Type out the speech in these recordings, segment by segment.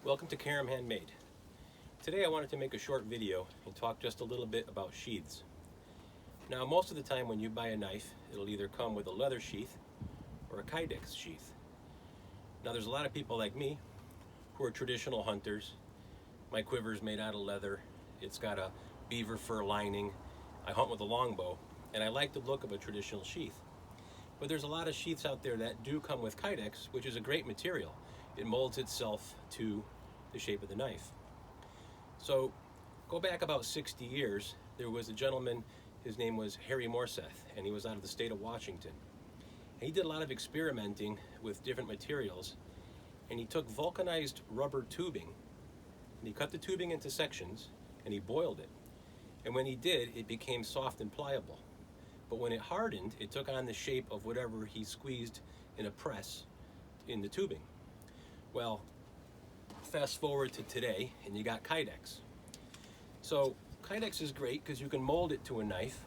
Welcome to Karam Handmade. Today I wanted to make a short video and talk just a little bit about sheaths. Now most of the time when you buy a knife, it'll either come with a leather sheath or a Kydex sheath. Now there's a lot of people like me who are traditional hunters. My quiver's made out of leather. It's got a beaver fur lining. I hunt with a longbow and I like the look of a traditional sheath. But there's a lot of sheaths out there that do come with Kydex, which is a great material. It molds itself to the shape of the knife. So go back about 60 years, there was a gentleman, his name was Harry Morseth, and he was out of the state of Washington. And he did a lot of experimenting with different materials, and he took vulcanized rubber tubing, and he cut the tubing into sections, and he boiled it. And when he did, it became soft and pliable. But when it hardened, it took on the shape of whatever he squeezed in a press in the tubing. Well, fast forward to today, and you got Kydex. So Kydex is great because you can mold it to a knife.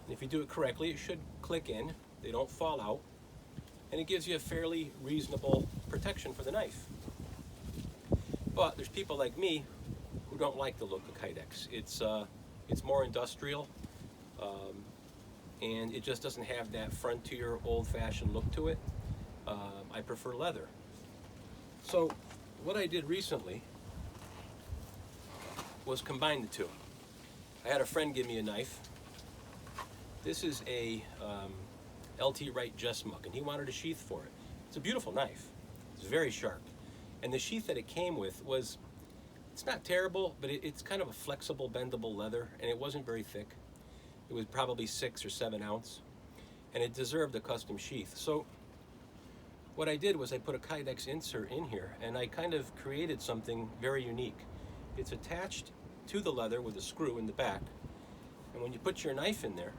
And if you do it correctly, it should click in. They don't fall out. And it gives you a fairly reasonable protection for the knife. But there's people like me who don't like the look of Kydex. It's more industrial. And it just doesn't have that frontier, old-fashioned look to it. I prefer leather. So what I did recently was combine the two. I had a friend give me a knife. This is a LT Wright Jessmuck, and he wanted a sheath for it. It's a beautiful knife. It's very sharp. And the sheath that it came with was, it's not terrible, but it's kind of a flexible, bendable leather, and it wasn't very thick. It was probably 6 or 7 ounce, and it deserved a custom sheath. So what I did was I put a Kydex insert in here, and I kind of created something very unique. It's attached to the leather with a screw in the back, and when you put your knife in there,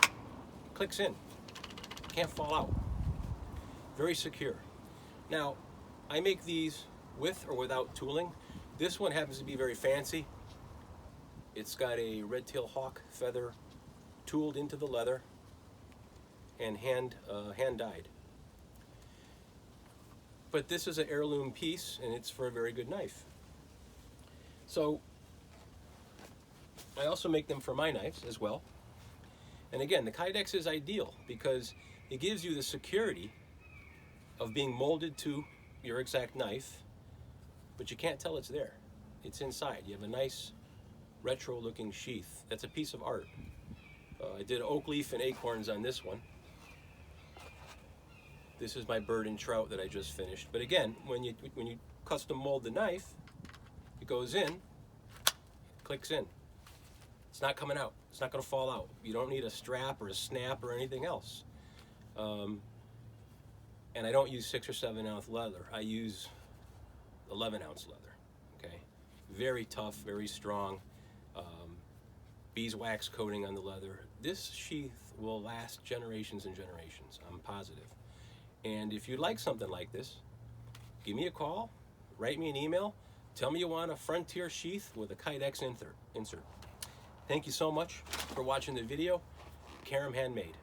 it clicks in. It can't fall out. Very secure. Now, I make these with or without tooling. This one happens to be very fancy. It's got a red-tailed hawk feather tooled into the leather and hand dyed. But this is an heirloom piece, and it's for a very good knife. So I also make them for my knives as well. And again, the Kydex is ideal because it gives you the security of being molded to your exact knife, but you can't tell it's there. It's inside. You have a nice retro looking sheath. That's a piece of art. I did oak leaf and acorns on this one. This is my bird and trout that I just finished. But again, when you custom mold the knife, it goes in, clicks in. It's not coming out. It's not going to fall out. You don't need a strap or a snap or anything else. And I don't use 6 or 7 ounce leather. I use 11 ounce leather. Okay, very tough, very strong. Beeswax coating on the leather. This sheath will last generations and generations, I'm positive. And if you'd like something like this, give me a call, write me an email, tell me you want a Frontier sheath with a Kydex insert. Thank you so much for watching the video. Karam Handmade.